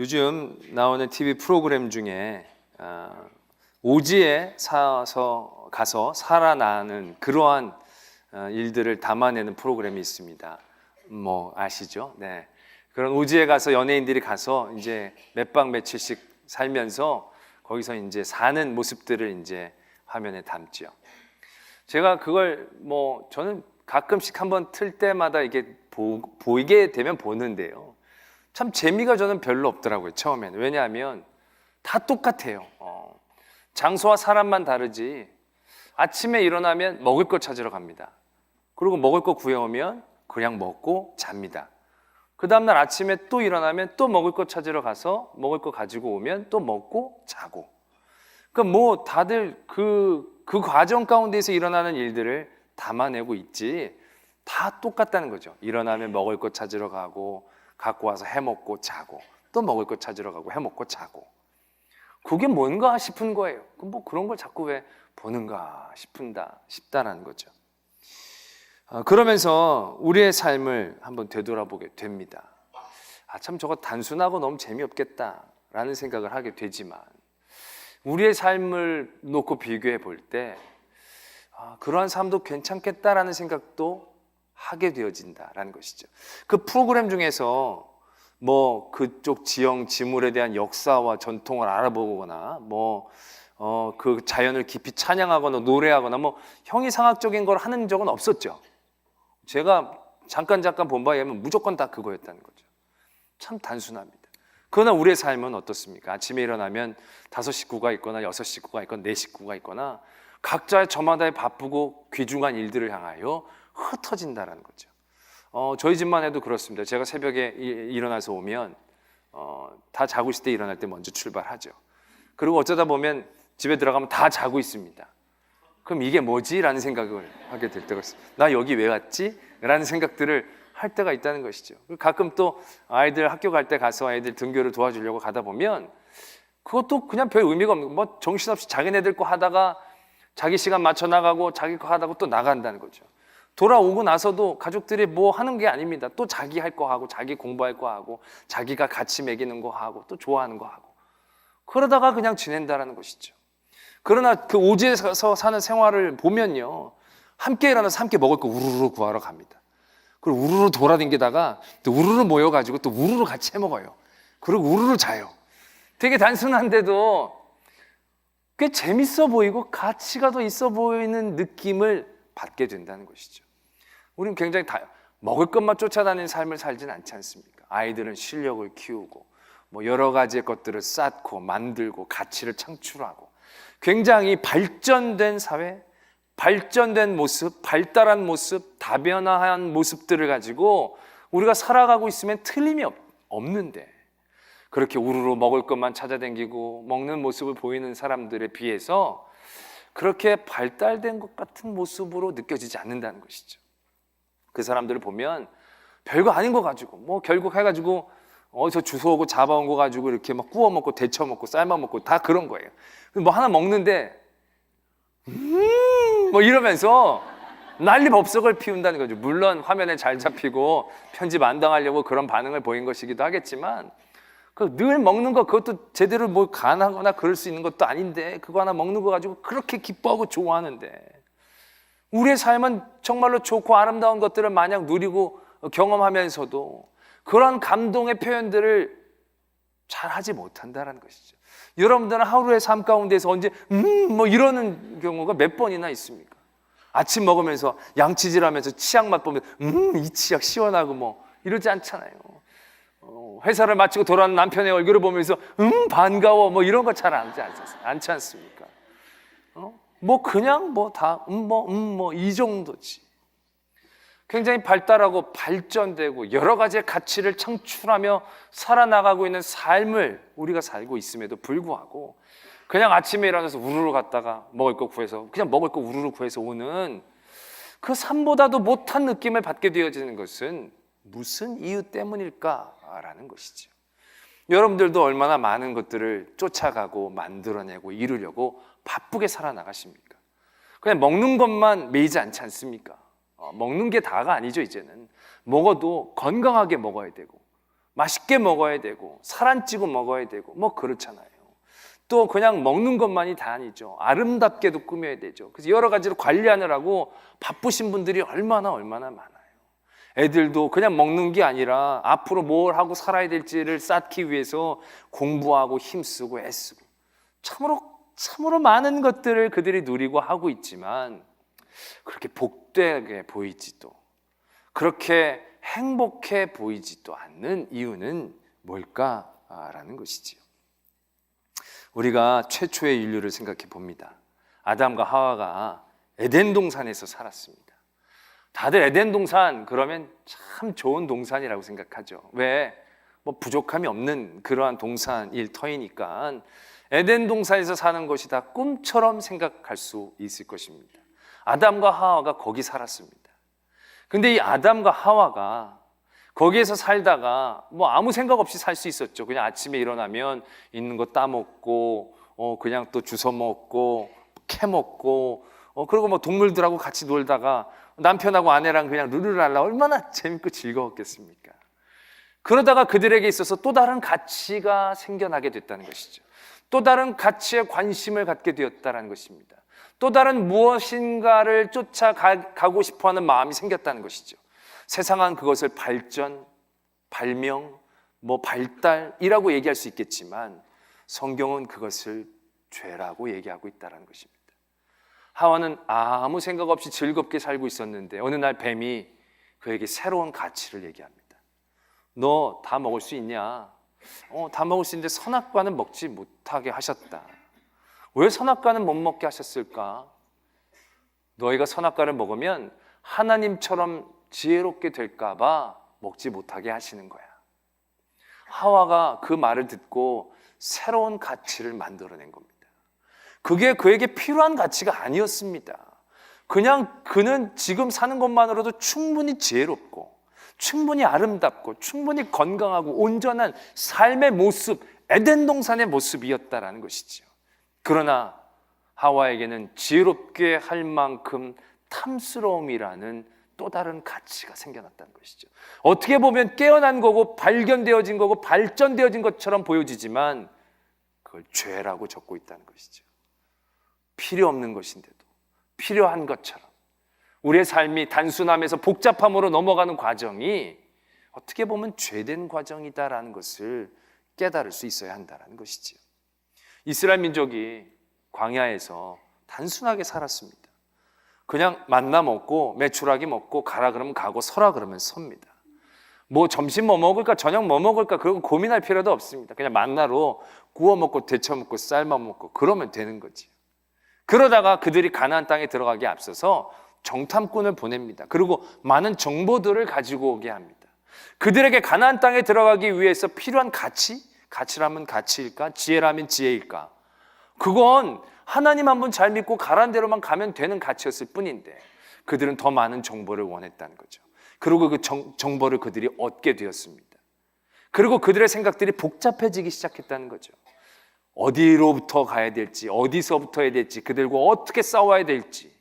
요즘 나오는 TV 프로그램 중에 오지에 가서 살아나는 그러한 일들을 담아내는 프로그램이 있습니다. 뭐 아시죠? 네. 그런 오지에 가서 연예인들이 가서 이제 몇 박 며칠씩 살면서 거기서 이제 사는 모습들을 이제 화면에 담죠. 제가 그걸 저는 가끔씩 한번 틀 때마다 이게 보이게 되면 보는데요. 참 재미가 저는 별로 없더라고요, 처음에는. 왜냐하면 다 똑같아요. 장소와 사람만 다르지. 아침에 일어나면 먹을 거 찾으러 갑니다. 그리고 먹을 거 구해오면 그냥 먹고 잡니다. 그 다음날 아침에 또 일어나면 또 먹을 거 찾으러 가서 먹을 거 가지고 오면 또 먹고 자고. 그러니까 다들 그 과정 가운데서 일어나는 일들을 담아내고 있지 다 똑같다는 거죠. 일어나면 먹을 거 찾으러 가고 갖고 와서 해먹고 자고 또 먹을 거 찾으러 가고 해먹고 자고. 그게 뭔가 싶은 거예요. 그런 걸 자꾸 왜 보는가 싶다라는 거죠. 그러면서 우리의 삶을 한번 되돌아보게 됩니다. 참 저거 단순하고 너무 재미없겠다라는 생각을 하게 되지만 우리의 삶을 놓고 비교해 볼 때 그러한 삶도 괜찮겠다라는 생각도 하게 되어진다라는 것이죠. 그 프로그램 중에서 그쪽 지형 지물에 대한 역사와 전통을 알아보거나 그 자연을 깊이 찬양하거나 노래하거나 형이상학적인 걸 하는 적은 없었죠. 제가 잠깐 본 바에 의하면 무조건 다 그거였다는 거죠. 참 단순합니다. 그러나 우리의 삶은 어떻습니까? 아침에 일어나면 5식구가 있거나 6식구가 있거나 4식구가 있거나 각자의 저마다의 바쁘고 귀중한 일들을 향하여 흩어진다는 거죠. 저희 집만 해도 그렇습니다. 제가 새벽에 일어나서 오면 다 자고 있을 때 일어날 때 먼저 출발하죠. 그리고 어쩌다 보면 집에 들어가면 다 자고 있습니다. 그럼 이게 뭐지? 라는 생각을 하게 될 때가 있어요. 나 여기 왜 왔지? 라는 생각들을 할 때가 있다는 것이죠. 가끔 또 아이들 학교 갈 때 가서 아이들 등교를 도와주려고 가다 보면 그것도 그냥 별 의미가 없는 정신없이 자기네들 거 하다가 자기 시간 맞춰 나가고 자기 거 하다가 또 나간다는 거죠. 돌아오고 나서도 가족들이 하는 게 아닙니다. 또 자기 할 거 하고 자기 공부할 거 하고 자기가 같이 먹이는 거 하고 또 좋아하는 거 하고 그러다가 그냥 지낸다는 것이죠. 그러나 그 오지에서 사는 생활을 보면요, 함께 일어나서 함께 먹을 거 우르르 구하러 갑니다. 그리고 우르르 돌아다니다가 또 우르르 모여가지고 또 우르르 같이 해먹어요. 그리고 우르르 자요. 되게 단순한데도 꽤 재밌어 보이고 가치가 더 있어 보이는 느낌을 받게 된다는 것이죠. 우리는 굉장히 먹을 것만 쫓아다니는 삶을 살진 않지 않습니까? 아이들은 실력을 키우고 여러 가지의 것들을 쌓고 만들고 가치를 창출하고 굉장히 발전된 사회, 발전된 모습, 발달한 모습, 다변화한 모습들을 가지고 우리가 살아가고 있으면 틀림이 없는데 그렇게 우르르 먹을 것만 찾아다니고 먹는 모습을 보이는 사람들에 비해서 그렇게 발달된 것 같은 모습으로 느껴지지 않는다는 것이죠. 그 사람들을 보면 별거 아닌 거 가지고 결국 해가지고 어디서 주워오고 잡아온 거 가지고 이렇게 구워 먹고 데쳐 먹고 삶아 먹고 다 그런 거예요. 하나 먹는데 이러면서 난리 법석을 피운다는 거죠. 물론 화면에 잘 잡히고 편집 안 당하려고 그런 반응을 보인 것이기도 하겠지만 늘 먹는 거 그것도 제대로 간하거나 그럴 수 있는 것도 아닌데 그거 하나 먹는 거 가지고 그렇게 기뻐하고 좋아하는데 우리의 삶은 정말로 좋고 아름다운 것들을 마냥 누리고 경험하면서도 그런 감동의 표현들을 잘 하지 못한다는 것이죠. 여러분들은 하루의 삶 가운데서 언제 이러는 경우가 몇 번이나 있습니까? 아침 먹으면서 양치질하면서 치약 맛 보면 이 치약 시원하고 이러지 않잖아요. 회사를 마치고 돌아오는 남편의 얼굴을 보면서 반가워 이런 거 잘 않지 않습니까? 그냥 다 이 정도지. 굉장히 발달하고 발전되고 여러 가지의 가치를 창출하며 살아나가고 있는 삶을 우리가 살고 있음에도 불구하고 그냥 아침에 일어나서 우르르 갔다가 먹을 거 구해서 그냥 먹을 거 우르르 구해서 오는 그 삶보다도 못한 느낌을 받게 되어지는 것은 무슨 이유 때문일까라는 것이죠. 여러분들도 얼마나 많은 것들을 쫓아가고 만들어내고 이루려고 바쁘게 살아나가십니까? 그냥 먹는 것만 매이지 않지 않습니까? 먹는 게 다가 아니죠. 이제는 먹어도 건강하게 먹어야 되고 맛있게 먹어야 되고 살 안 찌고 먹어야 되고 뭐 그렇잖아요. 또 그냥 먹는 것만이 다 아니죠. 아름답게도 꾸며야 되죠. 그래서 여러 가지로 관리하느라고 바쁘신 분들이 얼마나 많아요. 애들도 그냥 먹는 게 아니라 앞으로 뭘 하고 살아야 될지를 쌓기 위해서 공부하고 힘쓰고 애쓰고 참으로 많은 것들을 그들이 누리고 하고 있지만 그렇게 복되게 보이지도 그렇게 행복해 보이지도 않는 이유는 뭘까라는 것이지요. 우리가 최초의 인류를 생각해 봅니다. 아담과 하와가 에덴 동산에서 살았습니다. 다들 에덴 동산 그러면 참 좋은 동산이라고 생각하죠. 왜? 뭐 부족함이 없는 그러한 동산일 터이니까 에덴 동산에서 사는 것이 다 꿈처럼 생각할 수 있을 것입니다. 아담과 하와가 거기 살았습니다. 근데 이 아담과 하와가 거기에서 살다가 뭐 아무 생각 없이 살 수 있었죠. 그냥 아침에 일어나면 있는 거 따먹고 그냥 또 주워 먹고 캐먹고 그리고 뭐 동물들하고 같이 놀다가 남편하고 아내랑 그냥 룰루랄라 얼마나 재밌고 즐거웠겠습니까? 그러다가 그들에게 있어서 또 다른 가치가 생겨나게 됐다는 것이죠. 또 다른 가치에 관심을 갖게 되었다는 것입니다. 또 다른 무엇인가를 쫓아가고 싶어하는 마음이 생겼다는 것이죠. 세상은 그것을 발전, 발명, 발달이라고 얘기할 수 있겠지만 성경은 그것을 죄라고 얘기하고 있다는 것입니다. 하와는 아무 생각 없이 즐겁게 살고 있었는데 어느 날 뱀이 그에게 새로운 가치를 얘기합니다. 너 다 먹을 수 있냐? 다 먹을 수 있는데 선악과는 먹지 못하게 하셨다. 왜 선악과는 못 먹게 하셨을까? 너희가 선악과를 먹으면 하나님처럼 지혜롭게 될까 봐 먹지 못하게 하시는 거야. 하와가 그 말을 듣고 새로운 가치를 만들어낸 겁니다. 그게 그에게 필요한 가치가 아니었습니다. 그냥 그는 지금 사는 것만으로도 충분히 지혜롭고 충분히 아름답고 충분히 건강하고 온전한 삶의 모습, 에덴 동산의 모습이었다라는 것이죠. 그러나 하와에게는 지혜롭게 할 만큼 탐스러움이라는 또 다른 가치가 생겨났다는 것이죠. 어떻게 보면 깨어난 거고 발견되어진 거고 발전되어진 것처럼 보여지지만 그걸 죄라고 적고 있다는 것이죠. 필요 없는 것인데도 필요한 것처럼 우리의 삶이 단순함에서 복잡함으로 넘어가는 과정이 어떻게 보면 죄된 과정이다라는 것을 깨달을 수 있어야 한다는 것이지요. 이스라엘 민족이 광야에서 단순하게 살았습니다. 그냥 만나 먹고 메추라기 먹고 가라 그러면 가고 서라 그러면 섭니다. 뭐 점심 뭐 먹을까 저녁 뭐 먹을까 그런 고민할 필요도 없습니다. 그냥 만나로 구워 먹고 데쳐 먹고 삶아 먹고 그러면 되는 거지. 그러다가 그들이 가나안 땅에 들어가기에 앞서서 정탐꾼을 보냅니다. 그리고 많은 정보들을 가지고 오게 합니다. 그들에게 가나안 땅에 들어가기 위해서 필요한 가치라면 가치일까? 지혜라면 지혜일까? 그건 하나님 한 분 잘 믿고 가라는 대로만 가면 되는 가치였을 뿐인데 그들은 더 많은 정보를 원했다는 거죠. 그리고 그 정보를 그들이 얻게 되었습니다. 그리고 그들의 생각들이 복잡해지기 시작했다는 거죠. 어디로부터 가야 될지, 어디서부터 해야 될지, 그들과 어떻게 싸워야 될지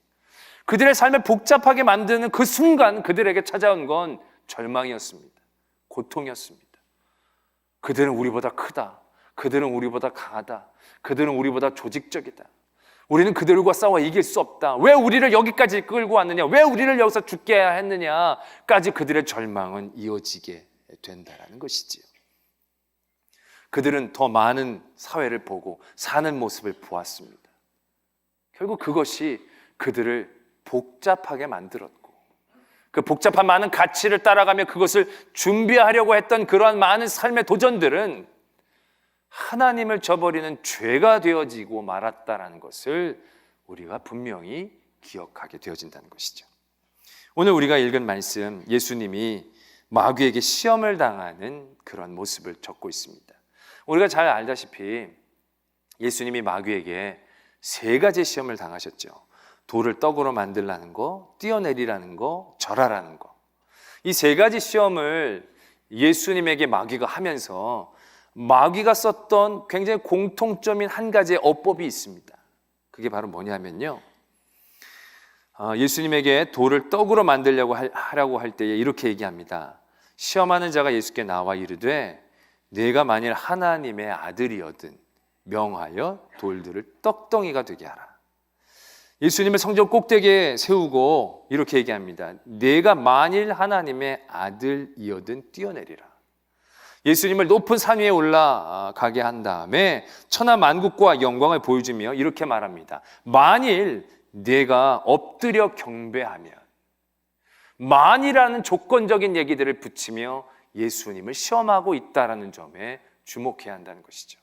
그들의 삶을 복잡하게 만드는 그 순간 그들에게 찾아온 건 절망이었습니다. 고통이었습니다. 그들은 우리보다 크다. 그들은 우리보다 강하다. 그들은 우리보다 조직적이다. 우리는 그들과 싸워 이길 수 없다. 왜 우리를 여기까지 끌고 왔느냐? 왜 우리를 여기서 죽게 해야 했느냐까지 그들의 절망은 이어지게 된다는 것이지요. 그들은 더 많은 사회를 보고 사는 모습을 보았습니다. 결국 그것이 그들을 복잡하게 만들었고 그 복잡한 많은 가치를 따라가며 그것을 준비하려고 했던 그러한 많은 삶의 도전들은 하나님을 저버리는 죄가 되어지고 말았다라는 것을 우리가 분명히 기억하게 되어진다는 것이죠. 오늘 우리가 읽은 말씀, 예수님이 마귀에게 시험을 당하는 그런 모습을 적고 있습니다. 우리가 잘 알다시피 예수님이 마귀에게 3가지 시험을 당하셨죠. 돌을 떡으로 만들라는 거, 뛰어내리라는 거, 절하라는 거. 이 3가지 시험을 예수님에게 마귀가 하면서 마귀가 썼던 굉장히 공통점인 한 가지의 어법이 있습니다. 그게 바로 뭐냐면요, 예수님에게 돌을 떡으로 만들려고 하라고 할 때에 이렇게 얘기합니다. 시험하는 자가 예수께 나와 이르되 내가 만일 하나님의 아들이거든 명하여 돌들을 떡덩이가 되게 하라. 예수님을 성전 꼭대기에 세우고 이렇게 얘기합니다. 내가 만일 하나님의 아들이거든 뛰어내리라. 예수님을 높은 산 위에 올라가게 한 다음에 천하 만국과 영광을 보여주며 이렇게 말합니다. 만일 내가 엎드려 경배하면, 만이라는 조건적인 얘기들을 붙이며 예수님을 시험하고 있다는 점에 주목해야 한다는 것이죠.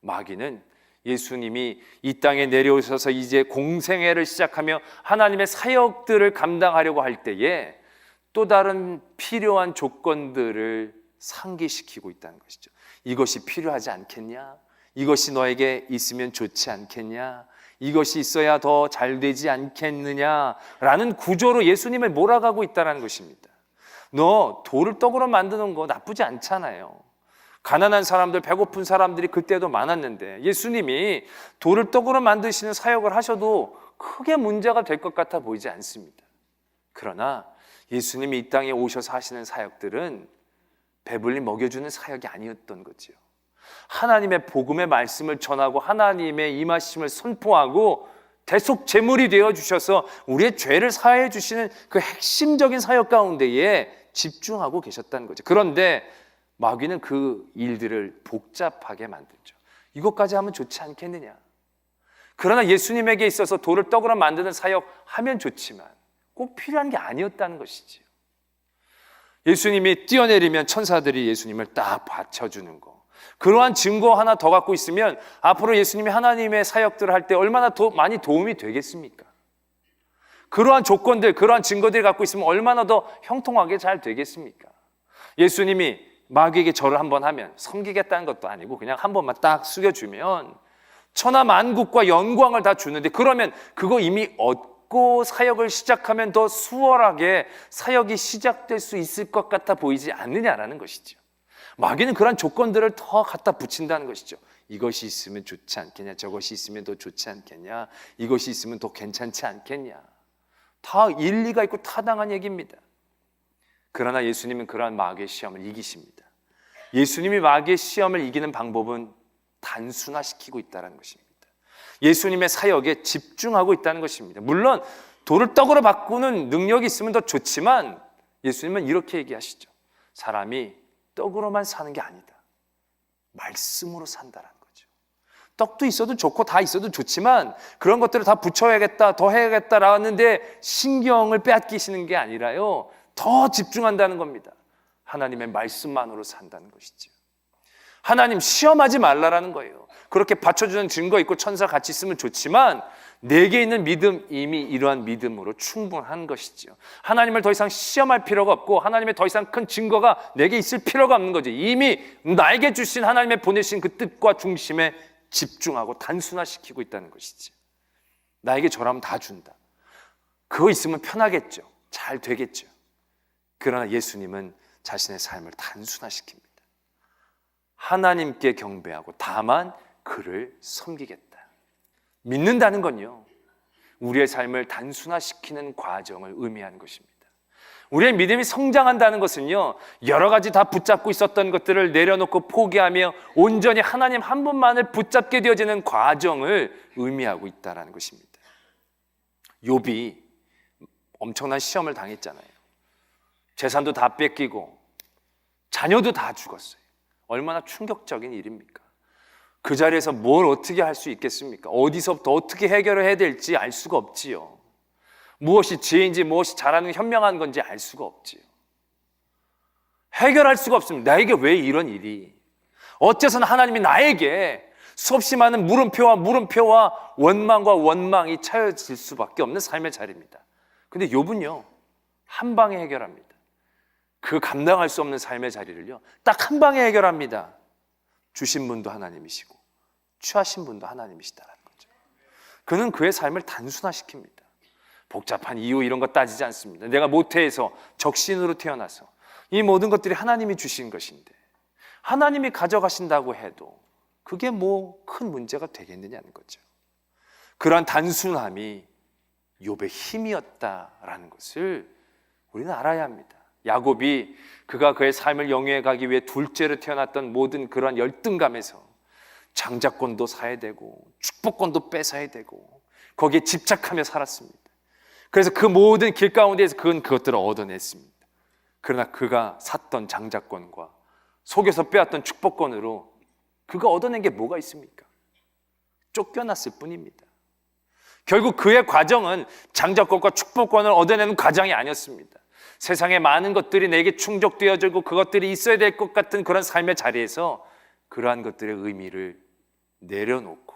마귀는 예수님이 이 땅에 내려오셔서 이제 공생애를 시작하며 하나님의 사역들을 감당하려고 할 때에 또 다른 필요한 조건들을 상기시키고 있다는 것이죠. 이것이 필요하지 않겠냐? 이것이 너에게 있으면 좋지 않겠냐? 이것이 있어야 더 잘 되지 않겠느냐라는 구조로 예수님을 몰아가고 있다는 것입니다. 너 돌을 떡으로 만드는 거 나쁘지 않잖아요. 가난한 사람들, 배고픈 사람들이 그때도 많았는데 예수님이 돌을 떡으로 만드시는 사역을 하셔도 크게 문제가 될 것 같아 보이지 않습니다. 그러나 예수님이 이 땅에 오셔서 하시는 사역들은 배불리 먹여주는 사역이 아니었던 거지요. 하나님의 복음의 말씀을 전하고 하나님의 임하심을 선포하고 대속 제물이 되어 주셔서 우리의 죄를 사해 주시는 그 핵심적인 사역 가운데에 집중하고 계셨다는 거죠. 그런데 마귀는 그 일들을 복잡하게 만들죠. 이것까지 하면 좋지 않겠느냐. 그러나 예수님에게 있어서 돌을 떡으로 만드는 사역 하면 좋지만 꼭 필요한 게 아니었다는 것이지요. 예수님이 뛰어내리면 천사들이 예수님을 딱 받쳐주는 거, 그러한 증거 하나 더 갖고 있으면 앞으로 예수님이 하나님의 사역들을 할 때 얼마나 많이 도움이 되겠습니까? 그러한 조건들, 그러한 증거들을 갖고 있으면 얼마나 더 형통하게 잘 되겠습니까? 예수님이 마귀에게 절을 한번 하면 섬기겠다는 것도 아니고 그냥 한 번만 딱 숙여주면 천하 만국과 영광을 다 주는데, 그러면 그거 이미 얻고 사역을 시작하면 더 수월하게 사역이 시작될 수 있을 것 같아 보이지 않느냐라는 것이죠. 마귀는 그런 조건들을 더 갖다 붙인다는 것이죠. 이것이 있으면 좋지 않겠냐, 저것이 있으면 더 좋지 않겠냐, 이것이 있으면 더 괜찮지 않겠냐. 다 일리가 있고 타당한 얘기입니다. 그러나 예수님은 그러한 마귀의 시험을 이기십니다. 예수님이 마귀의 시험을 이기는 방법은 단순화시키고 있다는 것입니다. 예수님의 사역에 집중하고 있다는 것입니다. 물론 돌을 떡으로 바꾸는 능력이 있으면 더 좋지만 예수님은 이렇게 얘기하시죠. 사람이 떡으로만 사는 게 아니다. 말씀으로 산다라는 거죠. 떡도 있어도 좋고 다 있어도 좋지만 그런 것들을 다 붙여야겠다, 더 해야겠다라는 데 신경을 빼앗기시는 게 아니라요, 더 집중한다는 겁니다. 하나님의 말씀만으로 산다는 것이죠. 하나님 시험하지 말라라는 거예요. 그렇게 받쳐주는 증거 있고 천사 같이 있으면 좋지만 내게 있는 믿음, 이미 이러한 믿음으로 충분한 것이죠. 하나님을 더 이상 시험할 필요가 없고 하나님의 더 이상 큰 증거가 내게 있을 필요가 없는 거지. 이미 나에게 주신 하나님의 보내신 그 뜻과 중심에 집중하고 단순화시키고 있다는 것이지. 나에게 저라면 다 준다. 그거 있으면 편하겠죠. 잘 되겠죠. 그러나 예수님은 자신의 삶을 단순화시킵니다. 하나님께 경배하고 다만 그를 섬기겠다. 믿는다는 건요, 우리의 삶을 단순화시키는 과정을 의미하는 것입니다. 우리의 믿음이 성장한다는 것은요, 여러 가지 다 붙잡고 있었던 것들을 내려놓고 포기하며 온전히 하나님 한 분만을 붙잡게 되어지는 과정을 의미하고 있다는 것입니다. 욥이 엄청난 시험을 당했잖아요. 재산도 다 뺏기고 자녀도 다 죽었어요. 얼마나 충격적인 일입니까? 그 자리에서 뭘 어떻게 할 수 있겠습니까? 어디서부터 어떻게 해결을 해야 될지 알 수가 없지요. 무엇이 지혜인지 무엇이 잘하는 현명한 건지 알 수가 없지요. 해결할 수가 없습니다. 나에게 왜 이런 일이? 어째서는 하나님이 나에게 수없이 많은 물음표와 원망과 원망이 차여질 수밖에 없는 삶의 자리입니다. 근데 욥은요, 한 방에 해결합니다. 그 감당할 수 없는 삶의 자리를요, 딱 한 방에 해결합니다. 주신 분도 하나님이시고 취하신 분도 하나님이시다라는 거죠. 그는 그의 삶을 단순화시킵니다. 복잡한 이유 이런 거 따지지 않습니다. 내가 모태에서 적신으로 태어나서 이 모든 것들이 하나님이 주신 것인데 하나님이 가져가신다고 해도 그게 뭐 큰 문제가 되겠느냐는 거죠. 그러한 단순함이 욥의 힘이었다라는 것을 우리는 알아야 합니다. 야곱이 그가 그의 삶을 영위해 가기 위해 둘째로 태어났던 모든 그런 열등감에서 장자권도 사야 되고 축복권도 뺏어야 되고 거기에 집착하며 살았습니다. 그래서 그 모든 길 가운데에서 그건 그것들을 얻어냈습니다. 그러나 그가 샀던 장자권과 속여서 빼앗던 축복권으로 그가 얻어낸 게 뭐가 있습니까? 쫓겨났을 뿐입니다. 결국 그의 과정은 장자권과 축복권을 얻어내는 과정이 아니었습니다. 세상의 많은 것들이 내게 충족되어지고 그것들이 있어야 될 것 같은 그런 삶의 자리에서 그러한 것들의 의미를 내려놓고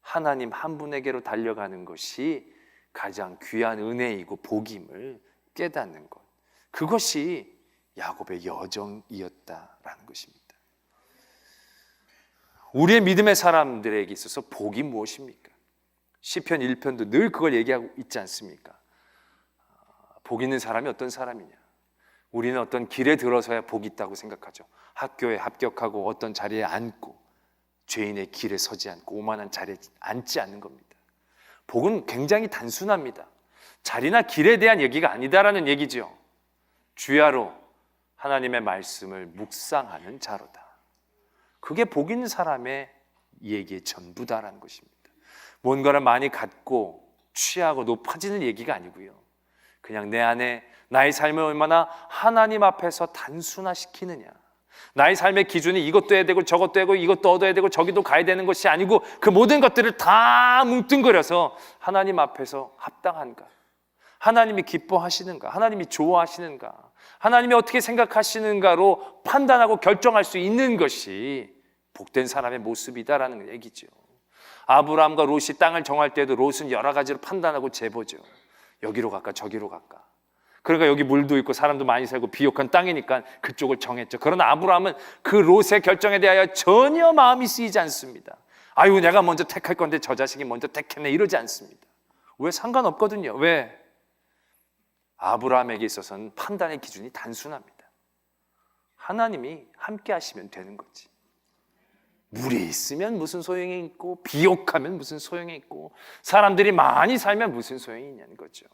하나님 한 분에게로 달려가는 것이 가장 귀한 은혜이고 복임을 깨닫는 것, 그것이 야곱의 여정이었다라는 것입니다. 우리의 믿음의 사람들에게 있어서 복이 무엇입니까? 시편 1편도 늘 그걸 얘기하고 있지 않습니까? 복 있는 사람이 어떤 사람이냐? 우리는 어떤 길에 들어서야 복이 있다고 생각하죠. 학교에 합격하고 어떤 자리에 앉고 죄인의 길에 서지 않고 오만한 자리에 앉지 않는 겁니다. 복은 굉장히 단순합니다. 자리나 길에 대한 얘기가 아니다라는 얘기죠. 주야로 하나님의 말씀을 묵상하는 자로다. 그게 복 있는 사람의 얘기의 전부다라는 것입니다. 뭔가를 많이 갖고 취하고 높아지는 얘기가 아니고요. 그냥 내 안에 나의 삶을 얼마나 하나님 앞에서 단순화시키느냐, 나의 삶의 기준이 이것도 해야 되고 저것도 해야 되고 이것도 얻어야 되고 저기도 가야 되는 것이 아니고 그 모든 것들을 다 뭉뚱그려서 하나님 앞에서 합당한가, 하나님이 기뻐하시는가, 하나님이 좋아하시는가, 하나님이 어떻게 생각하시는가로 판단하고 결정할 수 있는 것이 복된 사람의 모습이다라는 얘기죠. 아브라함과 롯이 땅을 정할 때도 롯은 여러 가지로 판단하고 재보죠. 여기로 갈까 저기로 갈까. 그러니까 여기 물도 있고 사람도 많이 살고 비옥한 땅이니까 그쪽을 정했죠. 그러나 아브라함은 그 롯의 결정에 대하여 전혀 마음이 쓰이지 않습니다. 아유, 내가 먼저 택할 건데 저 자식이 먼저 택했네, 이러지 않습니다. 왜? 상관없거든요. 왜? 아브라함에게 있어서는 판단의 기준이 단순합니다. 하나님이 함께 하시면 되는 거지. 물이 있으면 무슨 소용이 있고 비옥하면 무슨 소용이 있고 사람들이 많이 살면 무슨 소용이 있냐는 거죠.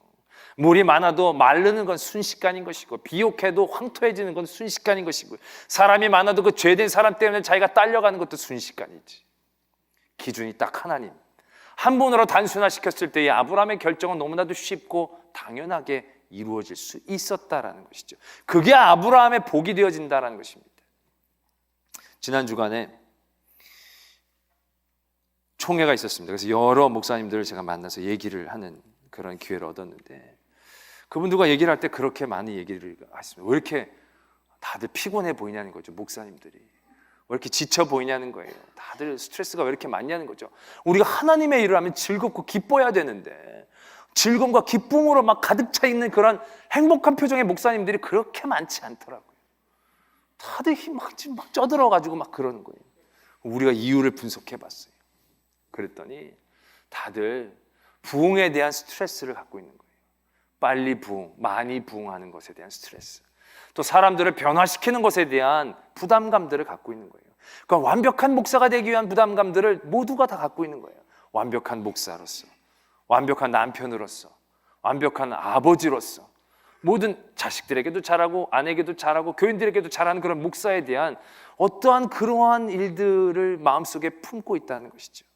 물이 많아도 마르는 건 순식간인 것이고 비옥해도 황토해지는 건 순식간인 것이고 사람이 많아도 그 죄된 사람 때문에 자기가 딸려가는 것도 순식간이지. 기준이 딱 하나님 한 분으로 단순화시켰을 때의 아브라함의 결정은 너무나도 쉽고 당연하게 이루어질 수 있었다라는 것이죠. 그게 아브라함의 복이 되어진다라는 것입니다. 지난 주간에 총회가 있었습니다. 그래서 여러 목사님들을 제가 만나서 얘기를 하는 그런 기회를 얻었는데 그분들과 얘기를 할 때 그렇게 많이 얘기를 하셨습니다. 왜 이렇게 다들 피곤해 보이냐는 거죠. 목사님들이 왜 이렇게 지쳐 보이냐는 거예요. 다들 스트레스가 왜 이렇게 많냐는 거죠. 우리가 하나님의 일을 하면 즐겁고 기뻐야 되는데 즐거움과 기쁨으로 막 가득 차 있는 그런 행복한 표정의 목사님들이 그렇게 많지 않더라고요. 다들 막 쪄들어가지고 막 그러는 거예요. 우리가 이유를 분석해 봤어요. 그랬더니 다들 부흥에 대한 스트레스를 갖고 있는 거예요. 빨리 부흥, 많이 부흥하는 것에 대한 스트레스, 또 사람들을 변화시키는 것에 대한 부담감들을 갖고 있는 거예요. 그러니까 완벽한 목사가 되기 위한 부담감들을 모두가 다 갖고 있는 거예요. 완벽한 목사로서, 완벽한 남편으로서, 완벽한 아버지로서, 모든 자식들에게도 잘하고 아내에게도 잘하고 교인들에게도 잘하는 그런 목사에 대한 어떠한 그러한 일들을 마음속에 품고 있다는 것이죠.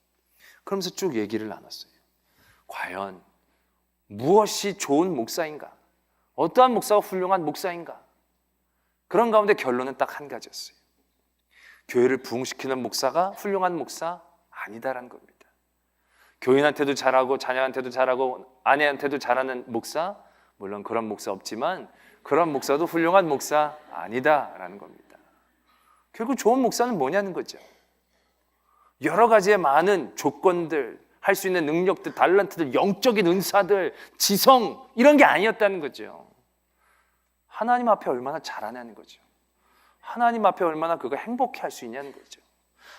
그러면서 쭉 얘기를 나눴어요. 과연 무엇이 좋은 목사인가? 어떠한 목사가 훌륭한 목사인가? 그런 가운데 결론은 딱 한 가지였어요. 교회를 부흥시키는 목사가 훌륭한 목사 아니다라는 겁니다. 교인한테도 잘하고 자녀한테도 잘하고 아내한테도 잘하는 목사, 물론 그런 목사 없지만 그런 목사도 훌륭한 목사 아니다라는 겁니다. 결국 좋은 목사는 뭐냐는 거죠. 여러 가지의 많은 조건들, 할 수 있는 능력들, 달란트들, 영적인 은사들, 지성 이런 게 아니었다는 거죠. 하나님 앞에 얼마나 잘하냐는 거죠. 하나님 앞에 얼마나 그거 행복해 할 수 있냐는 거죠.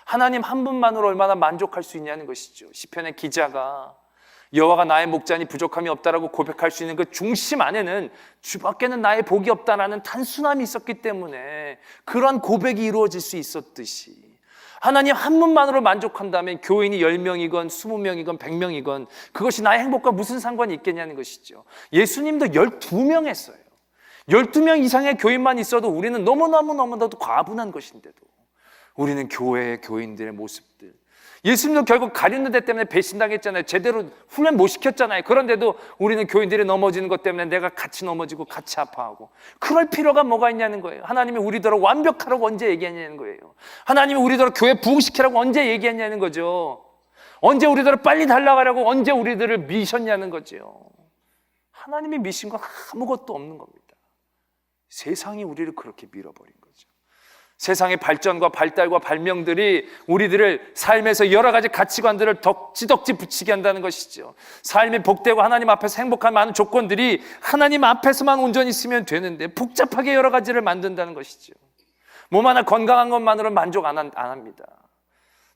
하나님 한 분만으로 얼마나 만족할 수 있냐는 것이죠. 시편의 기자가 여호와가 나의 목자니 부족함이 없다라고 고백할 수 있는 그 중심 안에는 주밖에는 나의 복이 없다라는 단순함이 있었기 때문에 그런 고백이 이루어질 수 있었듯이 하나님 한 분만으로 만족한다면 교인이 10명이건 20명이건 100명이건 그것이 나의 행복과 무슨 상관이 있겠냐는 것이죠. 예수님도 12명 했어요. 12명 이상의 교인만 있어도 우리는 너무나도 과분한 것인데도 우리는 교회의 교인들의 모습들, 예수님도 결국 가룟 데 때문에 배신당했잖아요. 제대로 훈련 못 시켰잖아요. 그런데도 우리는 교인들이 넘어지는 것 때문에 내가 같이 넘어지고 같이 아파하고, 그럴 필요가 뭐가 있냐는 거예요. 하나님이 우리더러 완벽하라고 언제 얘기했냐는 거예요. 하나님이 우리더러 교회 부흥시키라고 언제 얘기했냐는 거죠. 언제 우리들을 빨리 달려가라고 언제 우리들을 미셨냐는 거죠. 하나님이 미신 건 아무것도 없는 겁니다. 세상이 우리를 그렇게 밀어버린 거죠. 세상의 발전과 발달과 발명들이 우리들을 삶에서 여러 가지 가치관들을 덕지덕지 붙이게 한다는 것이죠. 삶이 복되고 하나님 앞에서 행복한 많은 조건들이 하나님 앞에서만 온전히 있으면 되는데 복잡하게 여러 가지를 만든다는 것이죠. 몸 하나 건강한 것만으로는 만족 안 합니다.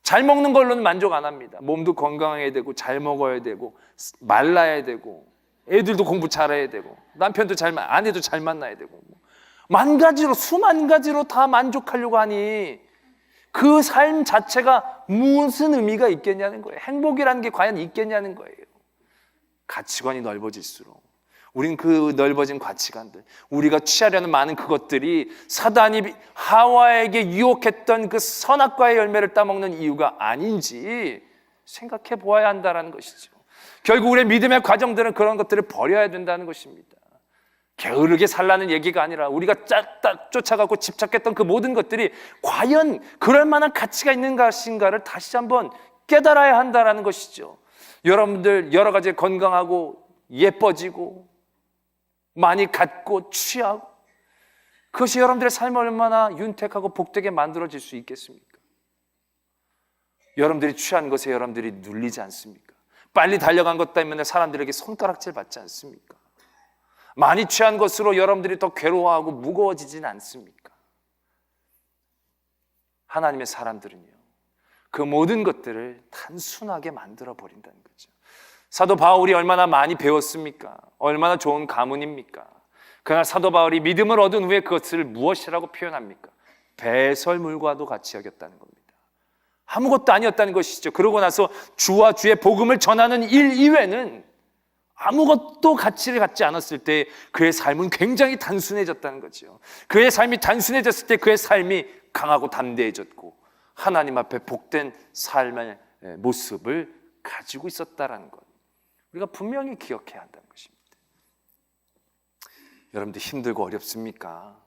잘 먹는 걸로는 만족 안 합니다. 몸도 건강해야 되고 잘 먹어야 되고 말라야 되고 애들도 공부 잘해야 되고 남편도 아내도 잘 만나야 되고 만 가지로, 수만 가지로 다 만족하려고 하니 그 삶 자체가 무슨 의미가 있겠냐는 거예요. 행복이라는 게 과연 있겠냐는 거예요. 가치관이 넓어질수록 우린 그 넓어진 가치관들, 우리가 취하려는 많은 그것들이 사단이 하와에게 유혹했던 그 선악과의 열매를 따먹는 이유가 아닌지 생각해 보아야 한다는 것이죠. 결국 우리의 믿음의 과정들은 그런 것들을 버려야 된다는 것입니다. 게으르게 살라는 얘기가 아니라 우리가 딱 쫓아가고 집착했던 그 모든 것들이 과연 그럴 만한 가치가 있는 것인가를 다시 한번 깨달아야 한다는 것이죠. 여러분들 여러 가지 건강하고 예뻐지고 많이 갖고 취하고, 그것이 여러분들의 삶을 얼마나 윤택하고 복되게 만들어질 수 있겠습니까? 여러분들이 취한 것에 여러분들이 눌리지 않습니까? 빨리 달려간 것 때문에 사람들에게 손가락질 받지 않습니까? 많이 취한 것으로 여러분들이 더 괴로워하고 무거워지진 않습니까? 하나님의 사람들은요, 그 모든 것들을 단순하게 만들어 버린다는 거죠. 사도 바울이 얼마나 많이 배웠습니까? 얼마나 좋은 가문입니까? 그러나 사도 바울이 믿음을 얻은 후에 그것을 무엇이라고 표현합니까? 배설물과도 같이 여겼다는 겁니다. 아무것도 아니었다는 것이죠. 그러고 나서 주와 주의 복음을 전하는 일 이외는 아무것도 가치를 갖지 않았을 때 그의 삶은 굉장히 단순해졌다는 거죠. 그의 삶이 단순해졌을 때 그의 삶이 강하고 담대해졌고 하나님 앞에 복된 삶의 모습을 가지고 있었다는 것, 우리가 분명히 기억해야 한다는 것입니다. 여러분들 힘들고 어렵습니까?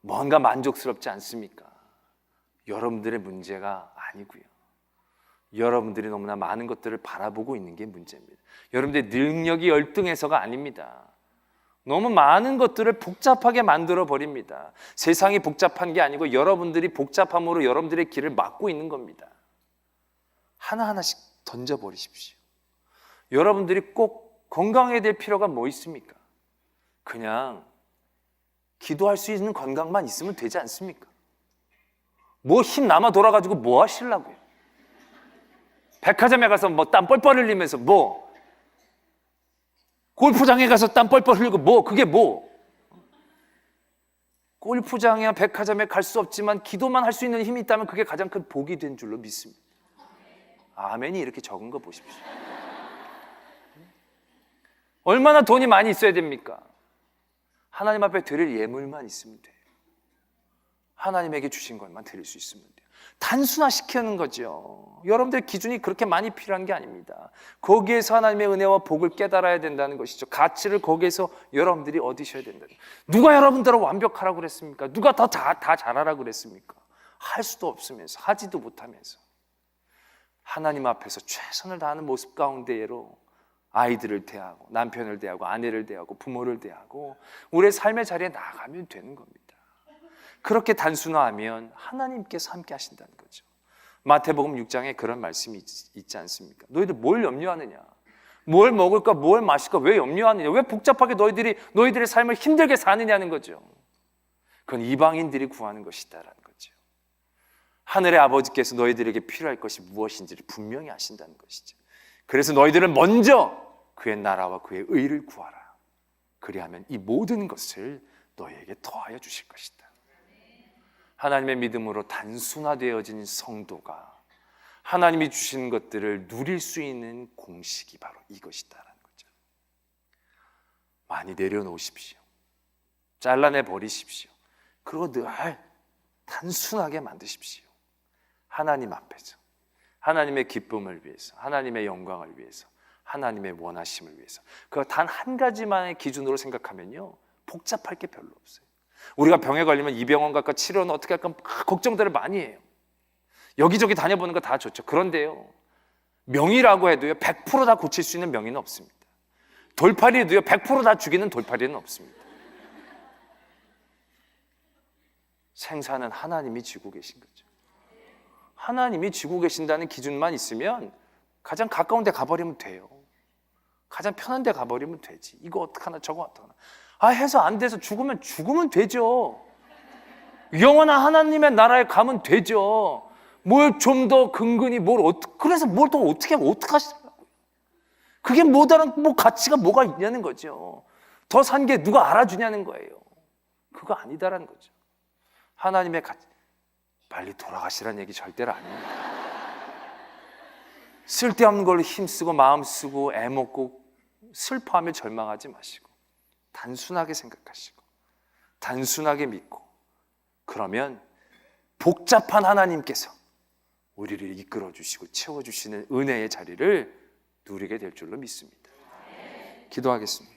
뭔가 만족스럽지 않습니까? 여러분들의 문제가 아니고요, 여러분들이 너무나 많은 것들을 바라보고 있는 게 문제입니다. 여러분들의 능력이 열등해서가 아닙니다. 너무 많은 것들을 복잡하게 만들어 버립니다. 세상이 복잡한 게 아니고 여러분들이 복잡함으로 여러분들의 길을 막고 있는 겁니다. 하나하나씩 던져버리십시오. 여러분들이 꼭 건강해야 될 필요가 뭐 있습니까? 그냥 기도할 수 있는 건강만 있으면 되지 않습니까? 뭐 힘 남아 돌아가지고 뭐 하시려고요? 백화점에 가서 뭐 땀 뻘뻘 흘리면서 뭐, 골프장에 가서 땀 뻘뻘 흘리고 뭐, 그게 뭐, 골프장이나 백화점에 갈 수 없지만 기도만 할 수 있는 힘이 있다면 그게 가장 큰 복이 된 줄로 믿습니다. 아멘이 이렇게 적은 거 보십시오. 얼마나 돈이 많이 있어야 됩니까? 하나님 앞에 드릴 예물만 있으면 돼요. 하나님에게 주신 것만 드릴 수 있으면 돼요. 단순화시키는 거죠. 여러분들의 기준이 그렇게 많이 필요한 게 아닙니다. 거기에서 하나님의 은혜와 복을 깨달아야 된다는 것이죠. 가치를 거기에서 여러분들이 얻으셔야 된다. 누가 여러분들을 완벽하라고 그랬습니까? 누가 다 잘하라고 그랬습니까? 할 수도 없으면서, 하지도 못하면서 하나님 앞에서 최선을 다하는 모습 가운데로 아이들을 대하고 남편을 대하고 아내를 대하고 부모를 대하고 우리의 삶의 자리에 나가면 되는 겁니다. 그렇게 단순화하면 하나님께서 함께 하신다는 거죠. 마태복음 6장에 그런 말씀이 있지 않습니까? 너희들 뭘 염려하느냐? 뭘 먹을까? 뭘 마실까? 왜 염려하느냐? 왜 복잡하게 너희들의 삶을 힘들게 사느냐는 거죠. 그건 이방인들이 구하는 것이다라는 거죠. 하늘의 아버지께서 너희들에게 필요할 것이 무엇인지를 분명히 아신다는 것이죠. 그래서 너희들은 먼저 그의 나라와 그의 의를 구하라. 그리하면 이 모든 것을 너희에게 더하여 주실 것이다. 하나님의 믿음으로 단순화되어진 성도가 하나님이 주신 것들을 누릴 수 있는 공식이 바로 이것이다라는 거죠. 많이 내려놓으십시오. 잘라내 버리십시오. 그리고 늘 단순하게 만드십시오. 하나님 앞에서, 하나님의 기쁨을 위해서, 하나님의 영광을 위해서, 하나님의 원하심을 위해서. 그거 단 한 가지만의 기준으로 생각하면요, 복잡할 게 별로 없어요. 우리가 병에 걸리면 이 병원 갈까, 치료는 어떻게 할까 걱정들을 많이 해요. 여기저기 다녀보는 거 다 좋죠. 그런데요, 명의라고 해도요 100% 다 고칠 수 있는 명의는 없습니다. 돌팔이도요 100% 다 죽이는 돌팔이는 없습니다. 생사는 하나님이 쥐고 계신 거죠. 하나님이 쥐고 계신다는 기준만 있으면 가장 가까운 데 가버리면 돼요. 가장 편한 데 가버리면 되지. 이거 어떡하나 저거 어떡하나, 해서 안 돼서 죽으면 되죠. 영원한 하나님의 나라에 가면 되죠. 뭘 좀 더 근근히 그래서 뭘 더 어떻게 하시더라고요. 그게 다른 가치가 뭐가 있냐는 거죠. 더 산 게 누가 알아주냐는 거예요. 그거 아니다라는 거죠. 하나님의 가치, 빨리 돌아가시라는 얘기 절대로 아닙니다. 쓸데없는 걸로 힘쓰고 마음 쓰고 애먹고 슬퍼하며 절망하지 마시고 단순하게 생각하시고 단순하게 믿고, 그러면 복잡한 하나님께서 우리를 이끌어 주시고 채워 주시는 은혜의 자리를 누리게 될 줄로 믿습니다. 기도하겠습니다.